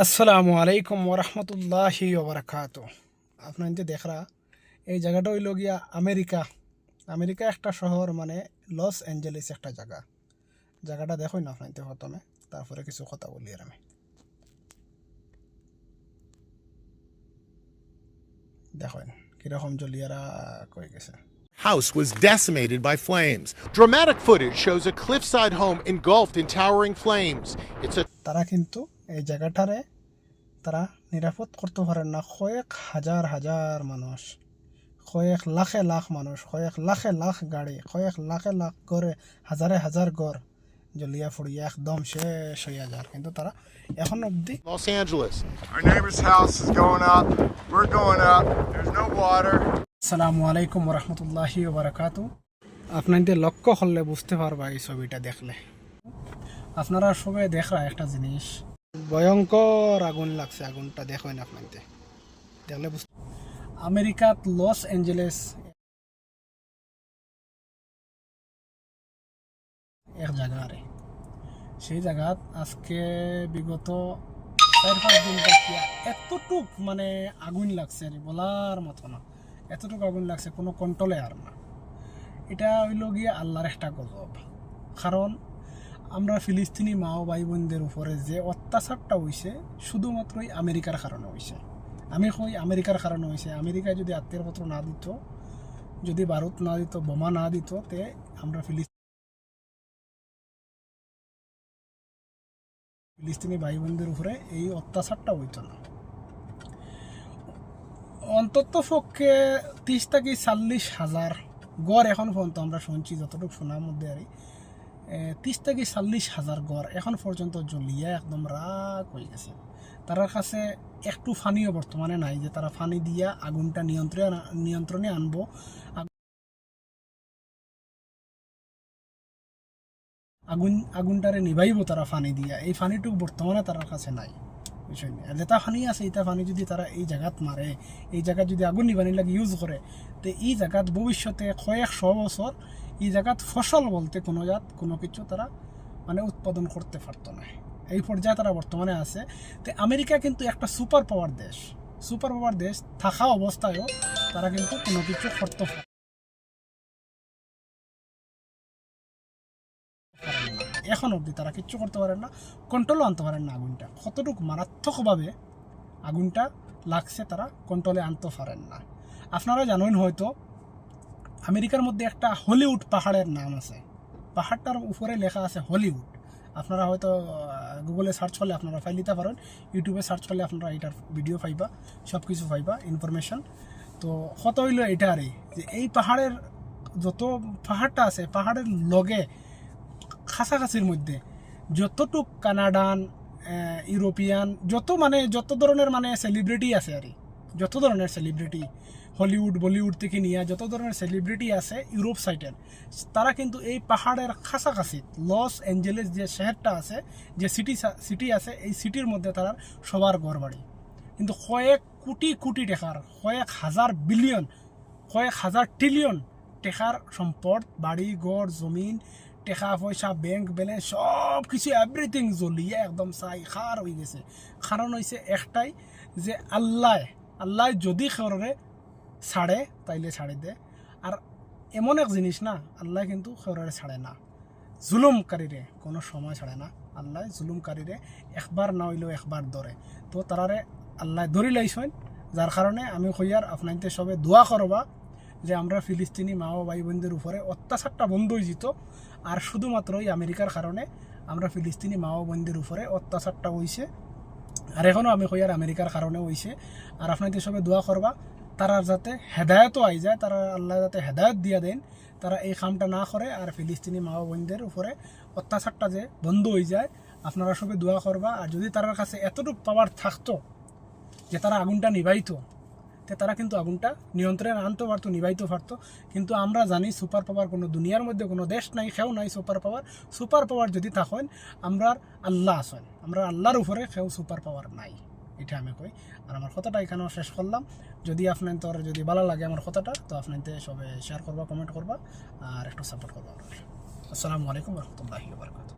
আসসালামু আলাইকুম ওরহমতুল্লাহি ওবরাকাতু। আপনার যে দেখরা এই জায়গাটা হইল গিয়া আমেরিকা। আমেরিকা একটা শহর, মানে লস অ্যাঞ্জেলেস একটা জায়গা। জায়গাটা দেখুন না আপনার প্রথমে, তারপরে কিছু কথা বলি। আর আমি দেখুন কিরকম জলিয়ারা কয়ে গেছে। House was decimated by flames. Dramatic footage shows a cliffside home engulfed in towering flames. It's a তারা কিন্তু এই জায়গাটারে তারা নিরাপদ করতে পারেন না। কয়েক হাজার হাজার মানুষ, কয়েক লাখে লাখ মানুষ, কয়েক লাখে লাখ গাড়ি, কয়েক লাখে লাখ গড়ে, হাজারে হাজার গড় জ্বলিয়া ফুড়িয়া একদম শেষ হইয়া যার, কিন্তু তারা এখন অবধি। Los Angeles. Our neighbor's house is going up. We're going up. There's no water. আসসালামু আলাইকুম রহমতুল্লাহি ওবরাকাতু। আপনাদের লক্ষ্য করলে বুঝতে পারবা এই ছবিটা দেখলে। আপনারা সবাই দেখরা একটা জিনিস, ভয়ঙ্কর আগুন লাগছে। আগুনটা দেখেন আপনাদের দেখলে আমেরিকাত লস অ্যাঞ্জেলেস এক জায়গারে, সেই জায়গাত আজকে বিগত 4-5 দিন দেখিয়া এতটুক মানে আগুন লাগছে বলার মতো না। এতটুকু আগুন লাগছে, কোনো কন্ট্রোলে আর না। এটা হইল গিয়ে আল্লাহর একটা গজব। কারণ আমরা ফিলিস্তিনি মা ও ভাই বোনদের উপরে যে অত্যাচারটা হয়েছে শুধুমাত্রই আমেরিকার কারণে হয়েছে। আমি কই আমেরিকার কারণে হয়েছে। আমেরিকায় যদি আত্মীয়পত্র না দিত, যদি বারুদ না দিত, বোমা না দিত, তে আমরা ফিলিস্তিনি ভাই বোনদের উপরে এই অত্যাচারটা হইতো না। অন্তত পক্ষে 30 থেকে 40 হাজার গড় এখন পর্যন্ত আমরা শুনছি, যতটুকু শোনার মধ্যে আর 30 থেকে 40 হাজার গড় এখন পর্যন্ত জ্বলিয়া একদম রাগ হয়ে গেছে। তার কাছে একটু ফানিও বর্তমানে নাই যে তারা ফানি দিয়া আগুনটা নিয়ন্ত্রণে আনবো। আগুনটারে নিভাইব তারা ফানি দিয়া, এই ফানিটুকু বর্তমানে তার কাছে নাই। বিষয় নেই। আর যেটা ফানি আছে, এটা ফানি যদি তারা এই জায়গাত মারে, এই জায়গায় যদি আগুন নিবানি লাগে ইউজ করে, তো এই জায়গাত ভবিষ্যতে কয়েকশো বছর এই জায়গাত ফসল বলতে কোনো কিছু তারা মানে উৎপাদন করতে পারতো না। এই পর্যায়ে তারা বর্তমানে আছে। তো আমেরিকা কিন্তু একটা সুপার পাওয়ার দেশ থাকা অবস্থায়ও তারা কিন্তু কোনো কিছু করতে পারে না। এখন অবধি তারা কিচ্ছু করতে পারেন না, কন্ট্রোলও আনতে পারেন না। আগুনটা কতটুকু মারাত্মকভাবে আগুনটা লাগছে, তারা কন্ট্রোলে আনতে পারেন না। আপনারা জানেন হয়তো আমেরিকার মধ্যে একটা হলিউড পাহাড়ের নাম আছে। পাহাড়টার উপরে লেখা আছে হলিউড। আপনারা হয়তো গুগলে সার্চ করলে আপনারা ফাইল দিতে পারেন, ইউটিউবে সার্চ করলে আপনারা এটার ভিডিও পাইবা, সব কিছু পাইবা ইনফরমেশন। তো কত হইল এটারই যে এই পাহাড়ের যত পাহাড়টা আছে, পাহাড়ের লগে কাছাকাছির মধ্যে যতটুক কানাডান, ইউরোপিয়ান, যত ধরনের সেলিব্রিটি আছে আর যত ধরনের সেলিব্রিটি, হলিউড বলিউড থেকে নিয়ে যত ধরনের সেলিব্রিটি আছে ইউরোপ সাইডের, তারা কিন্তু এই পাহাড়ের কাছাকাছি লস অ্যাঞ্জেলেস যে শহরটা আছে, যে সিটি আছে, এই সিটির মধ্যে তারা সবার ঘর বাড়ি। কিন্তু কয়েক কোটি কোটি টাকার, কয়েক হাজার বিলিয়ন, কয়েক হাজার ট্রিলিয়ন টাকার সম্পদ, বাড়ি ঘর জমিন, টাকা পয়সা, ব্যাংক ব্যালেন্স, সব কিছু এভরিথিং জ্বলিয়ে একদম ছাই খার হয়ে গেছে। কারণ হয়েছে একটাই, যে আল্লাহ যদি খেরে ছাড়ে তাইলে ছাড়ে দে। আর এমন এক জিনিস না, আল্লাহ কিন্তু খেরে ছাড়ে না, জুলুমকারীরে কোনো সময় ছাড়ে না। আল্লাহ জুলুমকারীরে একবার না হইলেও একবার ধরে। তো তারারে আল্লাহ ধরি লাইছেন, যার কারণে আমি কইয়ার আপনাদের সবে দোয়া করবা যে আমরা ফিলিস্তিনি মা ও ভাই বোনদের উপরে অত্যাচারটা বন্ধ হয়ে যেত। আর শুধুমাত্র এই আমেরিকার কারণে আমরা ফিলিস্তিনি মা ও বোনদের উপরে অত্যাচারটা হয়েছে, আর এখনও আমি কইয়ার আমেরিকার কারণে হয়েছে। আর আপনাদের সবে দোয়া করবা তারা যাতে হেদায়তও আই যায়, তারা আল্লাহ যাতে হেদায়ত দিয়া দেন, তারা এই কামটা না করে আর ফিলিস্তিনি মা ও বোনদের উপরে অত্যাচারটা যে বন্ধ হয়ে যায়। আপনারা সবে দোয়া করবা। আর যদি তার কাছে এতটুকু পাওয়ার থাকতো যে তারা আগুনটা নিভাইতো, তারা কিন্তু আগুনটা নিয়ন্ত্রণে আনতে পারতো, নিভাইতে পারতো। কিন্তু আমরা জানি সুপার পাওয়ার কোনো দুনিয়ার মধ্যে কোনো দেশ নাই, কেউ নাই সুপার পাওয়ার যদি থাকেন আমরা আল্লাহ আছেন, আমরা আল্লাহর উপরে কেউ সুপার পাওয়ার নাই, এটা আমি কই। আর আমার কথাটা এখানেও শেষ করলাম। যদি আপনার যদি ভালো লাগে আমার কথাটা, তো আপনাদের সবাই শেয়ার করবা, কমেন্ট করবা আর একটু সাপোর্ট করবা। আসসালামু আলাইকুম রহমতুল্লাহি ওয়া বারাকাতুহু।